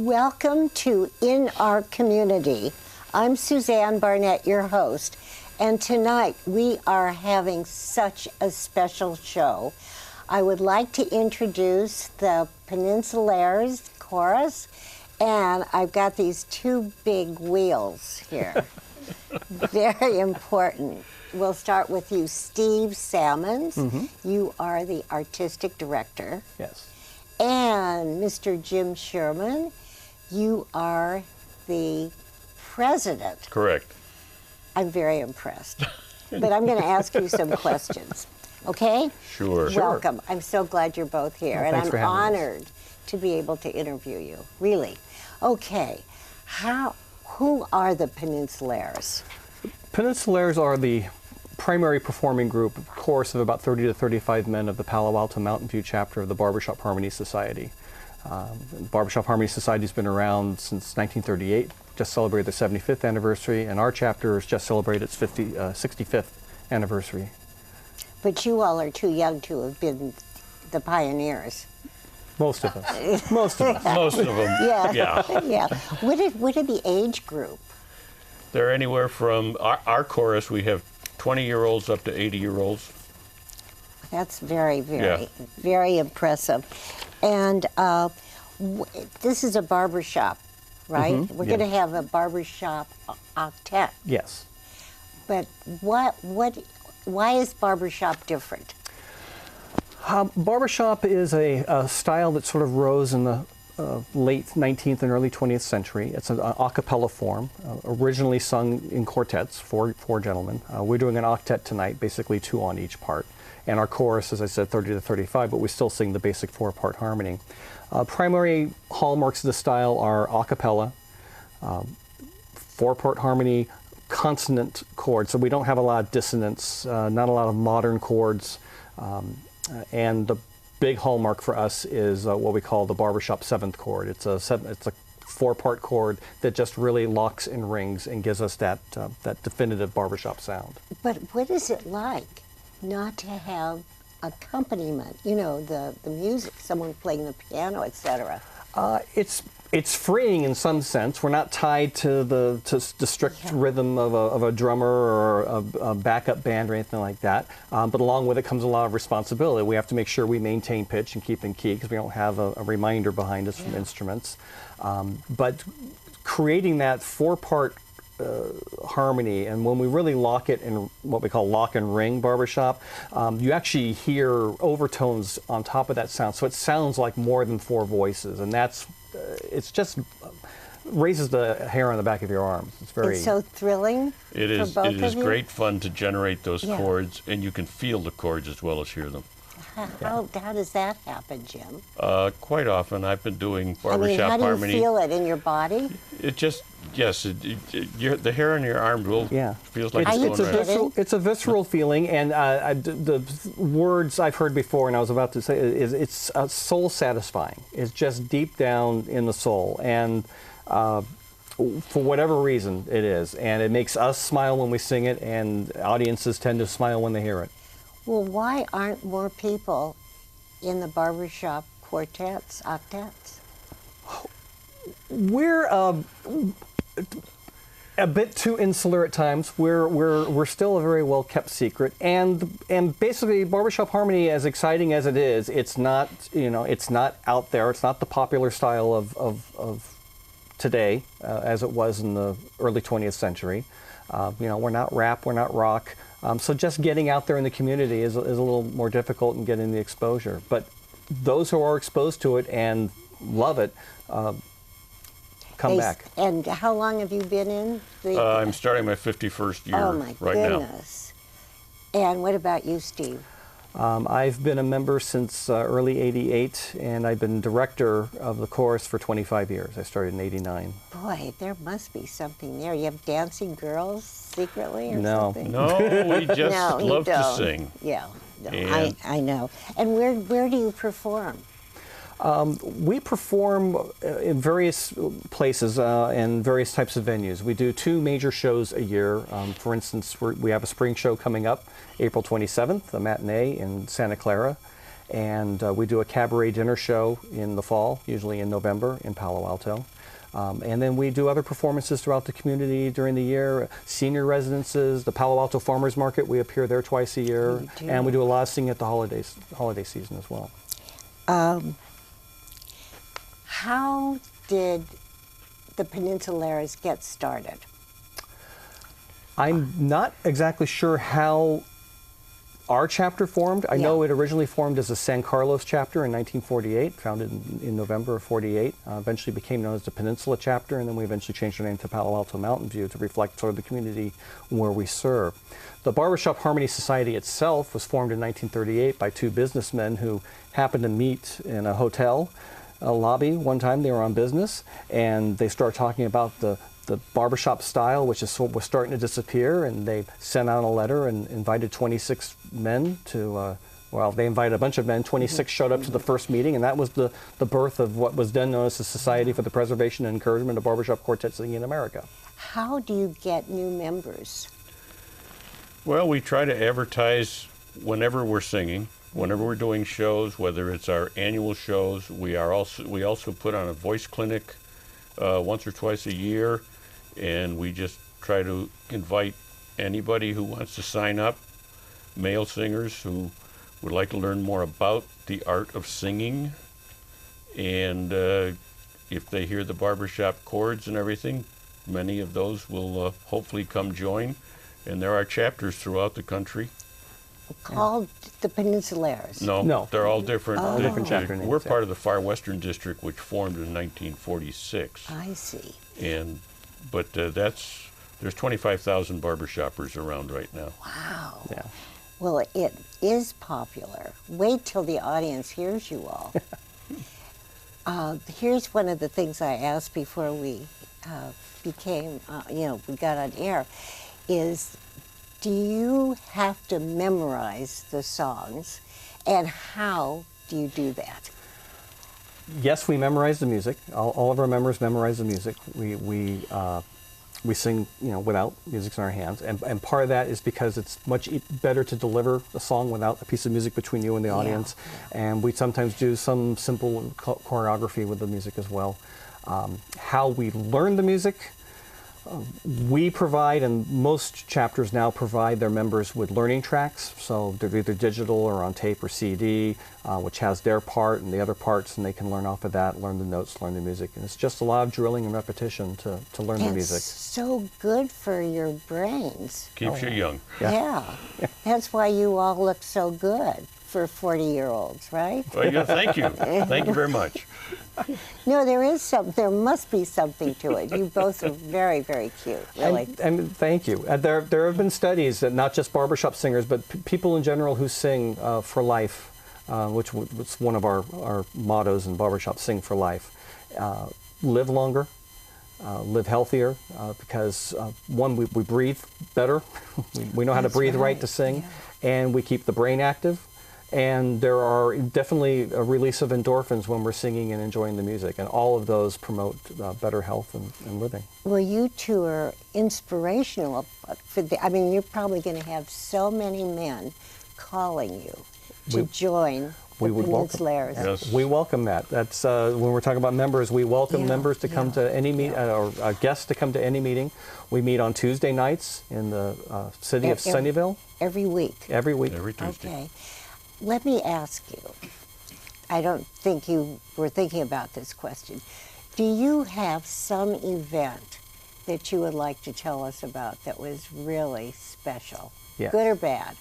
Welcome to In Our Community. I'm Suzanne Barnett, your host, and tonight we are having such a special show. I would like to introduce the Peninsulaires chorus, and I've got these two big wheels here. Very important. We'll start with you, Steve Salmons. You are the artistic director. Yes. And Mr. Jim Sherman, you are the president. Correct. I'm very impressed. But I'm going to ask you some questions. Okay? Sure. Welcome. I'm so glad you're both here. Well, and I'm for having us. honored to be able to interview you. Really. Okay. Who are the Peninsulaires? Peninsulaires are the primary performing group, of course, of about 30 to 35 men of the Palo Alto Mountain View chapter of the Barbershop Harmony Society. The Barbershop Harmony Society has been around since 1938, just celebrated the 75th anniversary, and our chapter has just celebrated its 65th anniversary. But you all are too young to have been the pioneers. Most of us. Most of us. Most of them. Yeah. Yeah. Yeah. What are the age group? They're anywhere from our chorus. We have 20-year-olds up to 80-year-olds. That's very, very impressive. And this is a barbershop, right? We're going to have a barbershop octet. Yes. But why is barbershop different? Barbershop is a style that sort of rose in the late 19th and early 20th century. It's an a cappella form, originally sung in quartets, four gentlemen. We're doing an octet tonight, basically two on each part. And our chorus, as I said, 30 to 35, but we still sing the basic four-part harmony. Primary hallmarks of the style are a cappella, four-part harmony, consonant chords, so we don't have a lot of dissonance, not a lot of modern chords, and the big hallmark for us is what we call the barbershop seventh chord. It's a four-part chord that just really locks and rings and gives us that definitive barbershop sound. But what is it like not to have accompaniment? You know, the music, someone playing the piano, etc. It's freeing in some sense. We're not tied to the strict rhythm of a drummer or a backup band or anything like that. But along with it comes a lot of responsibility. We have to make sure we maintain pitch and keep in key because we don't have a reminder behind us from instruments. But creating that four-part harmony, and when we really lock it in what we call lock and ring barbershop, you actually hear overtones on top of that sound. So it sounds like more than four voices, and it's just raises the hair on the back of your arms. It's so thrilling. It is. For both It is of you? great fun to generate those chords, and you can feel the chords as well as hear them. How does that happen, Jim? Quite often, I've been doing I mean, barbershop how do harmony. you feel it in your body? It just the hair on your arm feels like it's going right. It's a visceral feeling, and the words I've heard before, and I was about to say, it's soul satisfying. It's just deep down in the soul, and for whatever reason it is, and it makes us smile when we sing it, and audiences tend to smile when they hear it. Well, why aren't more people in the barbershop quartets, octets? We're a bit too insular at times. We're still a very well kept secret, and basically barbershop harmony, as exciting as it is, it's not out there. It's not the popular style of today as it was in the early 20th century. We're not rap, we're not rock. So just getting out there in the community is a little more difficult in getting the exposure. But those who are exposed to it and love it come back. And how long have you been in? I'm starting my 51st year oh my right goodness. Now. And what about you, Steve? I've been a member since early '88, and I've been director of the chorus for 25 years. I started in '89. Boy, there must be something there. You have dancing girls secretly or No. something? No, we just No, you love to don't. sing. Yeah, no, And- I know. And where do you perform? We perform in various places and various types of venues. We do two major shows a year. For instance, we have a spring show coming up, April 27th, a matinee in Santa Clara. And we do a cabaret dinner show in the fall, usually in November, in Palo Alto. And then we do other performances throughout the community during the year, senior residences, the Palo Alto Farmers Market, we appear there twice a year, and we do a lot of singing at the holiday season as well. How did the Peninsulaires get started? I'm not exactly sure how our chapter formed. I know it originally formed as a San Carlos chapter in 1948, founded in November of 48. Eventually became known as the Peninsula chapter, and then we eventually changed our name to Palo Alto Mountain View to reflect sort of the community where we serve. The Barbershop Harmony Society itself was formed in 1938 by two businessmen who happened to meet in a hotel lobby one time. They were on business, and they started talking about the barbershop style, which was starting to disappear, and they sent out a letter and invited 26 men to, well, they invited a bunch of men, 26 showed up to the first meeting, and that was the birth of what was then known as the Society for the Preservation and Encouragement of Barbershop Quartet Singing in America. How do you get new members? Well, we try to advertise whenever we're singing, whenever we're doing shows, whether it's our annual shows. We also put on a voice clinic once or twice a year, and we just try to invite anybody who wants to sign up, male singers who would like to learn more about the art of singing, and if they hear the barbershop chords and everything, many of those will hopefully come join, and there are chapters throughout the country. Called the Peninsulaires? No, they're all different. Different chapter names. We're part of the Far Western District, which formed in 1946. I see. But there's 25,000 barbershoppers around right now. Wow. Yeah. Well, it is popular. Wait till the audience hears you all. Here's one of the things I asked before we we got on air, is do you have to memorize the songs, and how do you do that? Yes, we memorize the music. All of our members memorize the music. We sing, without music in our hands, and part of that is because it's much better to deliver a song without a piece of music between you and the audience. And we sometimes do some simple choreography with the music as well. How we learn the music, we provide, and most chapters now provide their members with learning tracks, so they're either digital or on tape or CD, which has their part and the other parts, and they can learn off of that, learn the notes, learn the music. And it's just a lot of drilling and repetition to learn the music. It's so good for your brains. Keeps you young. Yeah. That's why you all look so good for 40-year-olds, right? Well, yeah, thank you. Thank you very much. No, there must be something to it. You both are very, very cute, really. And thank you. There have been studies that not just barbershop singers, but people in general who sing for life, which was one of our mottos in barbershop, sing for life, live longer, live healthier, because one, we breathe better. we know how to breathe right to sing, and we keep the brain active. And there are definitely a release of endorphins when we're singing and enjoying the music, and all of those promote better health and living. Well, you two are inspirational. You're probably going to have so many men calling you to join the Peninsulaires. Yes. We welcome that. That's when we're talking about members. We welcome members to come to any meeting, or guests to come to any meeting. We meet on Tuesday nights in the city of Sunnyvale. Every week. Every week. Every Tuesday. Okay. Let me ask you, I don't think you were thinking about this question. Do you have some event that you would like to tell us about that was really special? Yeah. Good or bad?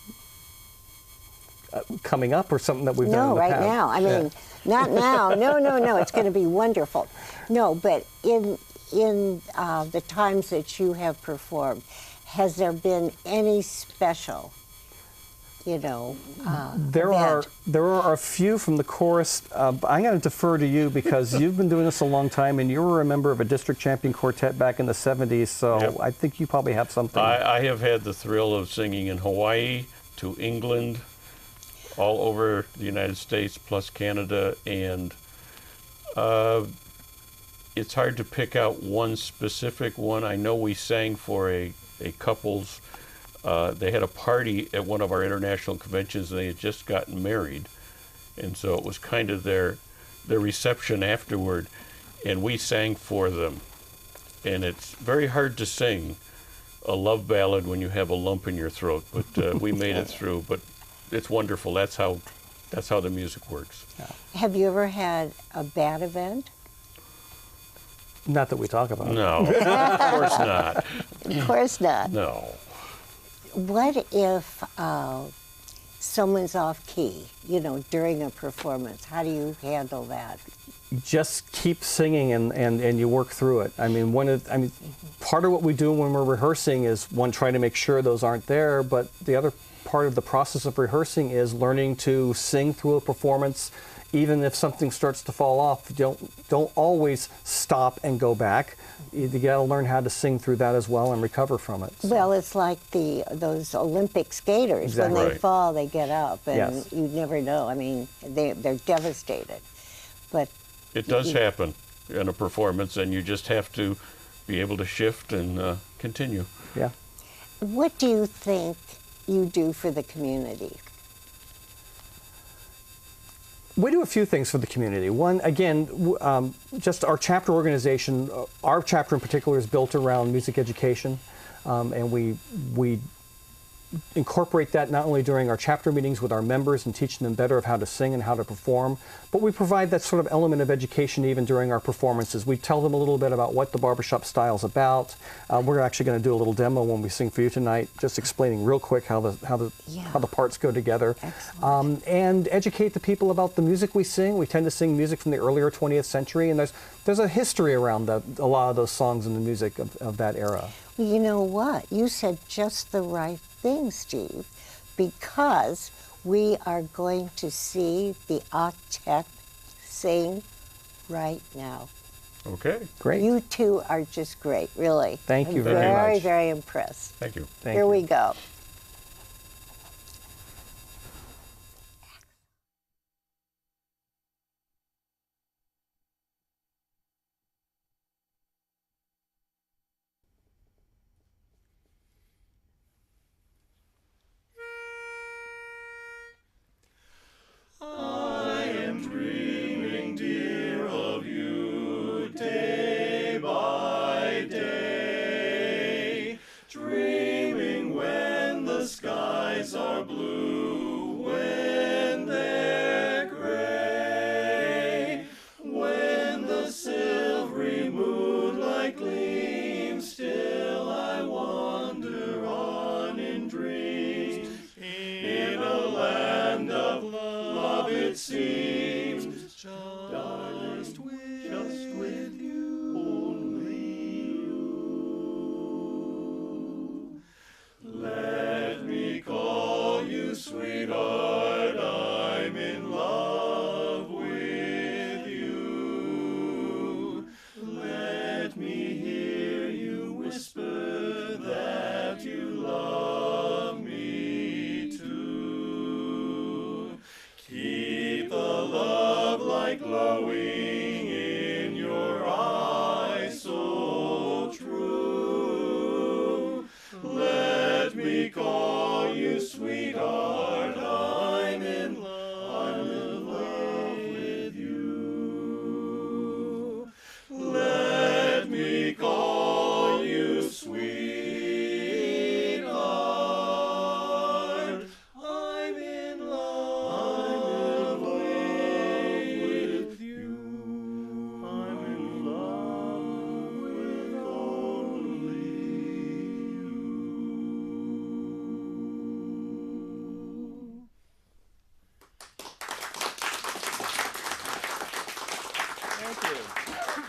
Coming up, or something that we've done in the right past? now. I mean, not now. No. It's going to be wonderful. No, but in the times that you have performed, has there been any special there are a few from the chorus. I'm going to defer to you because you've been doing this a long time, and you were a member of a district champion quartet back in the 70s, so I think you probably have something. I have had the thrill of singing in Hawaii, to England, all over the United States, plus Canada, and it's hard to pick out one specific one. I know we sang for a couple's. They had a party at one of our international conventions, and they had just gotten married. And so it was kind of their reception afterward, and we sang for them. and it's very hard to sing a love ballad when you have a lump in your throat, but we made it through. But it's wonderful. That's how the music works. Have you ever had a bad event? Not that we talk about. No, of course not. Of course not. No. What if someone's off key, during a performance? How do you handle that? Just keep singing and you work through it. I mean, part of what we do when we're rehearsing is try to make sure those aren't there, but the other part of the process of rehearsing is learning to sing through a performance. Even if something starts to fall off, don't always stop and go back. You got to learn how to sing through that as well and recover from it. So. Well, it's like those Olympic skaters. Exactly. When they fall, they get up, and Yes. you never know. I mean, they're devastated. But It does happen in a performance, and you just have to be able to shift and continue. Yeah. what do you think you do for the community? We do a few things for the community. One, again, just our chapter organization. Our chapter in particular is built around music education, and we incorporate that not only during our chapter meetings with our members and teaching them better of how to sing and how to perform, but we provide that sort of element of education even during our performances. We tell them a little bit about what the barbershop style is about. We're actually going to do a little demo when we sing for you tonight, just explaining real quick how the parts go together, and educate the people about the music we sing. We tend to sing music from the earlier 20th century, and there's a history around a lot of those songs and the music of that era. Well, you know what? You said just the right thing, Steve, because we are going to see the octet sing right now. Okay. Great. You two are just great, really. Thank you I'm very very, much. very impressed. Thank you. Thank Here you. we go.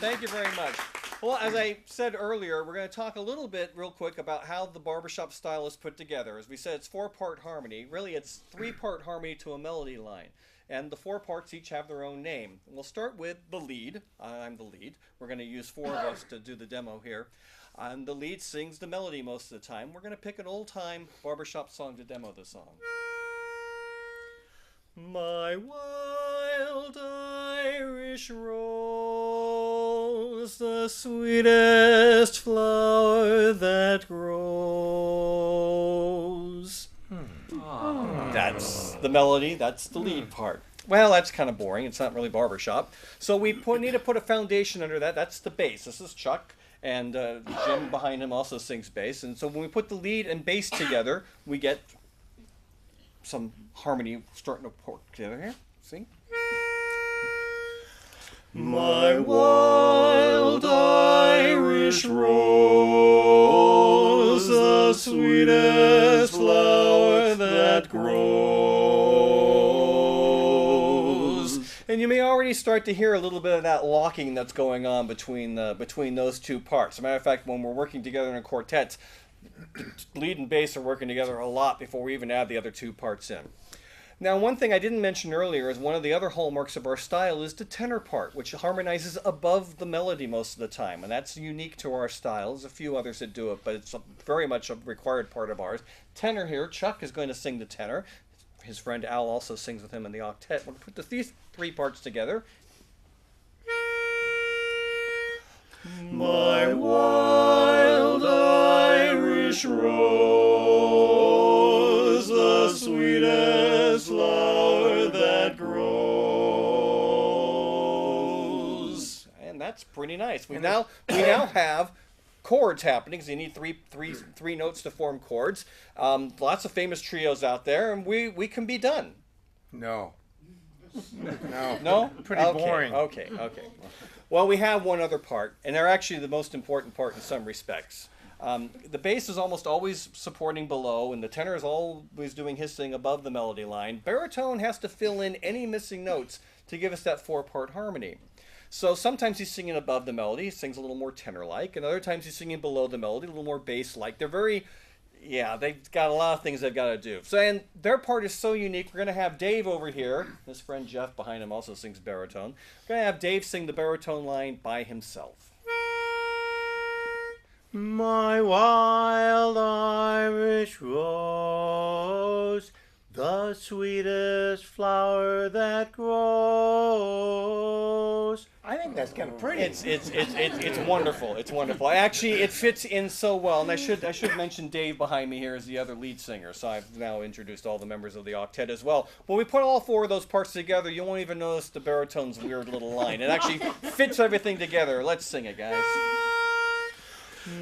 Thank you very much. Well, as I said earlier, we're going to talk a little bit real quick about how the barbershop style is put together. As we said, it's 4-part harmony. Really, it's 3-part harmony to a melody line. And the 4 parts each have their own name. We'll start with the lead. I'm the lead. We're going to use 4 of us to do the demo here. And the lead sings the melody most of the time. We're going to pick an old-time barbershop song to demo the song. My wild Irish rose, the sweetest flower that grows. That's the melody, that's the lead part. Well, that's kind of boring. It's not really barbershop. So we need to put a foundation under that. That's the bass. This is Chuck. And Jim behind him also sings bass. And so when we put the lead and bass together, we get some harmony starting to pour together here. Sing. My wild Irish rose, the sweetest flower that grows. And you may already start to hear a little bit of that locking that's going on between those two parts. As a matter of fact, when we're working together in a quartet, lead and bass are working together a lot before we even add the other two parts in. Now, one thing I didn't mention earlier is one of the other hallmarks of our style is the tenor part, which harmonizes above the melody most of the time, and that's unique to our style. There's a few others that do it, but it's very much a required part of ours. Tenor here, Chuck is going to sing the tenor. His friend Al also sings with him in the octet. We'll put these three parts together. My wild Irish rose, the sweetest flower that grows. And that's pretty nice. We now have chords happening, so you need three notes to form chords. Lots of famous trios out there, and we can be done. No. No? Pretty boring. Okay. Well, we have one other part, and they're actually the most important part in some respects. The bass is almost always supporting below, and the tenor is always doing his thing above the melody line. Baritone has to fill in any missing notes to give us that four-part harmony. So sometimes he's singing above the melody, he sings a little more tenor-like, and other times he's singing below the melody, a little more bass-like. They're very, they've got a lot of things they've got to do. So, and their part is so unique, we're going to have Dave over here. His friend Jeff behind him also sings baritone. We're going to have Dave sing the baritone line by himself. My wild Irish rose, the sweetest flower that grows. I think that's kind of pretty. It's wonderful. It's wonderful. Actually, it fits in so well. And I should mention Dave behind me here is the other lead singer. So I've now introduced all the members of the octet as well. When we put all four of those parts together, you won't even notice the baritone's weird little line. It actually fits everything together. Let's sing it, guys.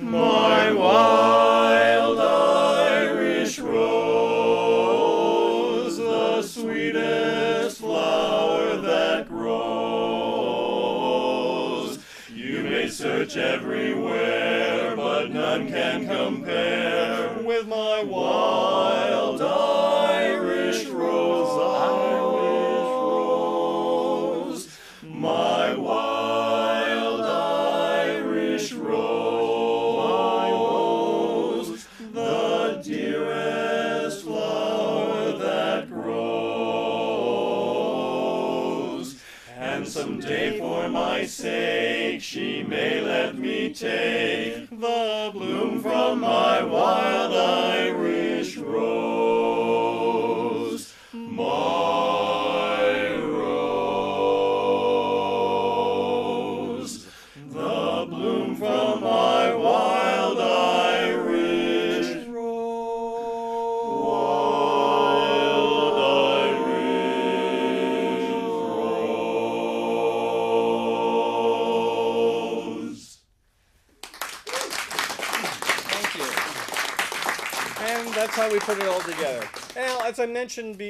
My wild Irish rose, the sweetest flower that grows. You may search everywhere, but none can compare with my wild Irish rose, my wild Irish rose, the dearest flower that grows. And someday for my sake she may let me take the bloom from my wild Irish rose, my rose, the bloom from my wild Irish rose. Thank you. And that's how we put it all together. Now, as I mentioned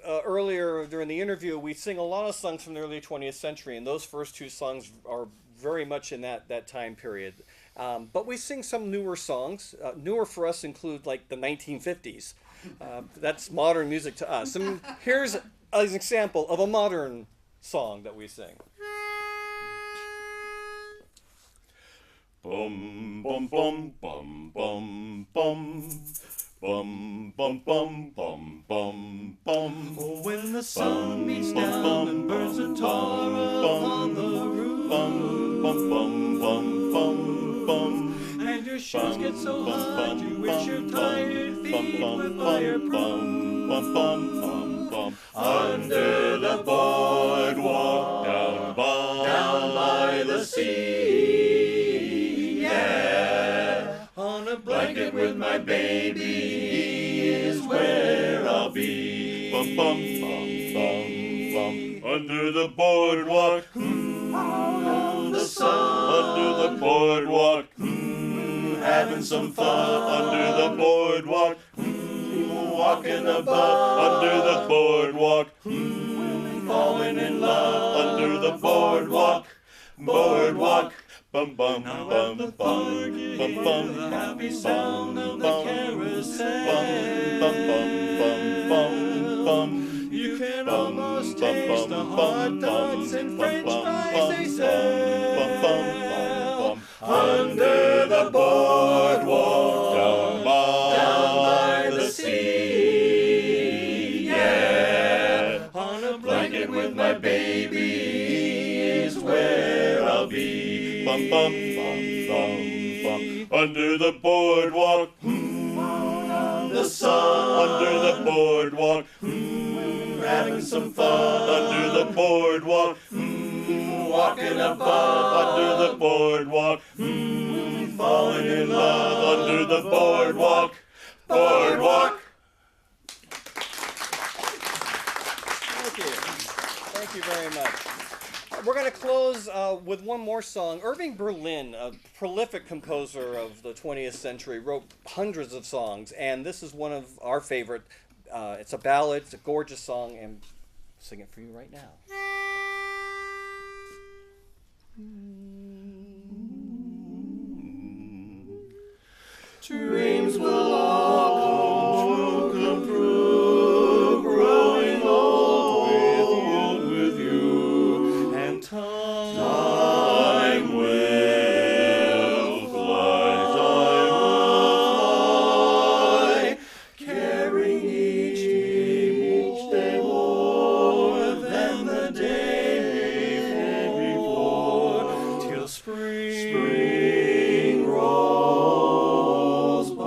earlier during the interview, we sing a lot of songs from the early 20th century, and those first two songs are very much in that time period. But we sing some newer songs. Newer for us include like the 1950s. That's modern music to us. And here's an example of a modern song that we sing. Bum bum bum bum bum bum. Bum bum bum bum bum bum. Oh, when the sun beats down and burns a tar upon the roof. Bum bum bum bum bum bum. And your shoes get so hot you wish your tired feet would fire proof. Bum bum bum bum. Under the boardwalk down by the sea. Yeah. On a blanket with my baby is where I'll be. Bum bum bum bum bum. Under the boardwalk, the sun. Under the boardwalk, having some fun under the boardwalk. Walking above under the boardwalk. Falling in love under the boardwalk. Boardwalk. Bum bum bum bum bum bum bum. Happy sound of the carousel. Bum bum bum bum bum. You can almost taste the hot dogs and French fries they sell under the boardwalk down by the sea. Yeah, on a blanket with my baby is where I'll be. Bum bum bum bum bum. Under the boardwalk, the sun under the boardwalk. Having some fun under the boardwalk, walking above under the boardwalk, falling in love under the boardwalk, boardwalk. Thank you. Thank you very much. We're going to close with one more song. Irving Berlin, a prolific composer of the 20th century, wrote hundreds of songs, and this is one of our favorite. It's a ballad, it's a gorgeous song, and I'll sing it for you right now. Dreams will all come true, growing old with you, and time will fly, carrying each day more than the day before, till spring rolls by.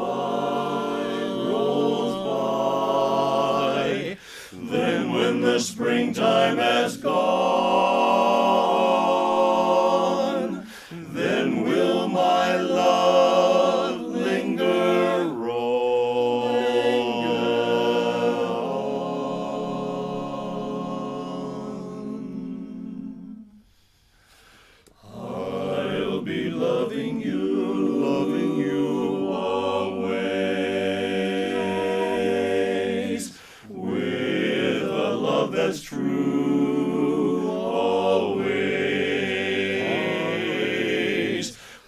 Then when the springtime has gone, then will my love linger on. I'll be loving you always, with a love that's true always.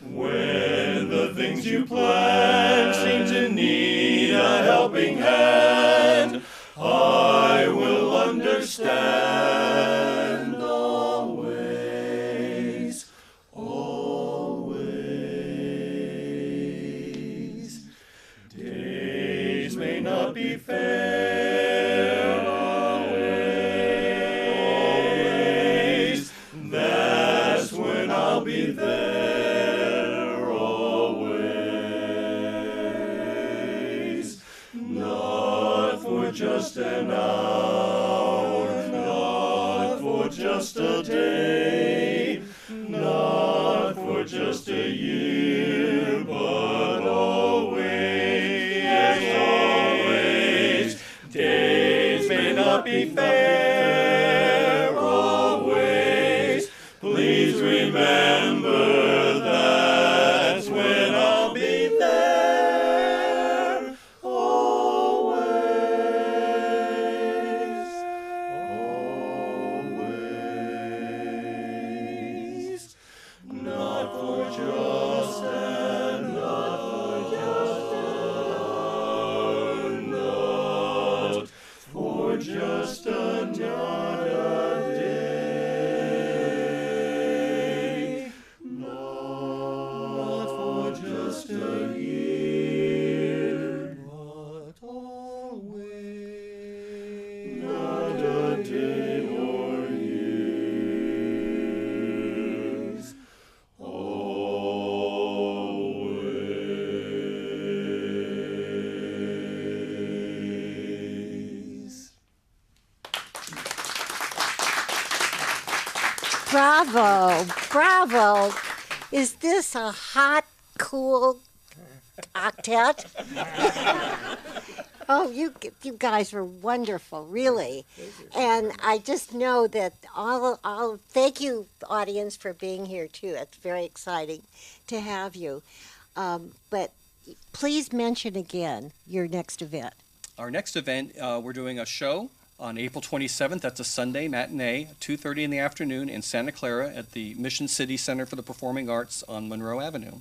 When the things you plan seem to need a helping hand, I will understand always, always. Days may not be fair always. That's when I'll be there always. Not for just an hour, not for just a day, not for just a year, but always, always. Days may not be fair always. Please remember that's when I'll be there always, always. Not for just and not for just another day, not for just a year, but always, not a day or years, always. Bravo, bravo. Is this a hot, cool octet? Oh, you guys were wonderful, really. And I just know that all thank you, audience, for being here too. It's very exciting to have you. But please mention again your next event. Our next event, we're doing a show on April 27th. That's a Sunday matinee, 2:30 in the afternoon in Santa Clara at the Mission City Center for the Performing Arts on Monroe Avenue.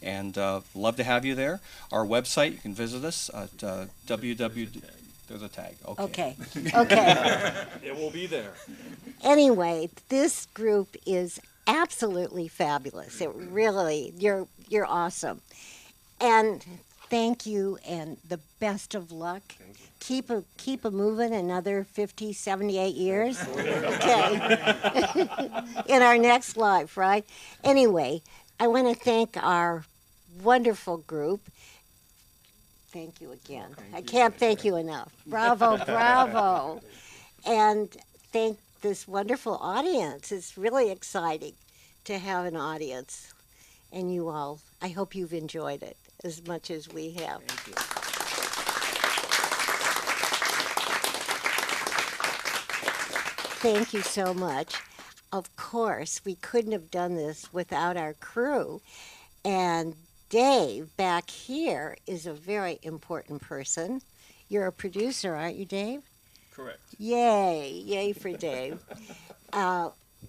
And love to have you there. Our website, you can visit us at www. There's a tag. Okay. Okay. It will be there. Anyway, this group is absolutely fabulous. It really, you're awesome. And thank you, and the best of luck. Keep a moving another 50, 78 years. Okay. In our next life, right? Anyway, I want to thank our wonderful group. Thank you again. I can't thank you enough. Bravo, bravo. And thank this wonderful audience. It's really exciting to have an audience. And you all, I hope you've enjoyed it as much as we have. Thank you. Thank you so much. Of course, we couldn't have done this without our crew. And Dave back here is a very important person. You're a producer, aren't you, Dave? Correct. Yay, yay for Dave.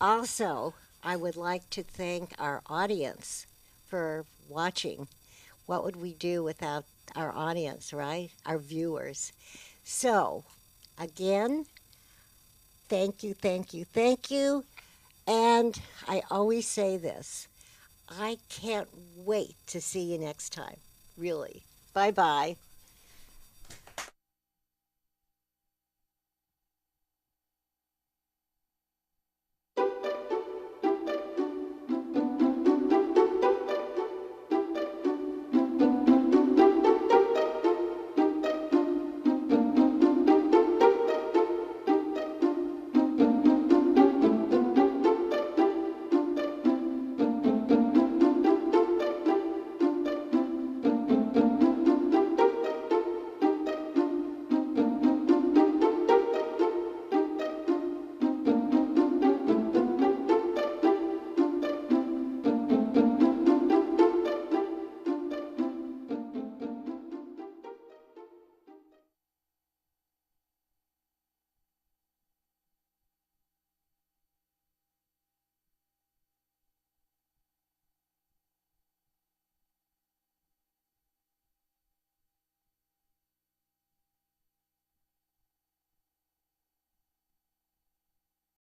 Also, I would like to thank our audience for watching. What would we do without our audience, right? Our viewers. So, again, thank you, thank you, thank you. And I always say this, I can't wait to see you next time, really. Bye-bye.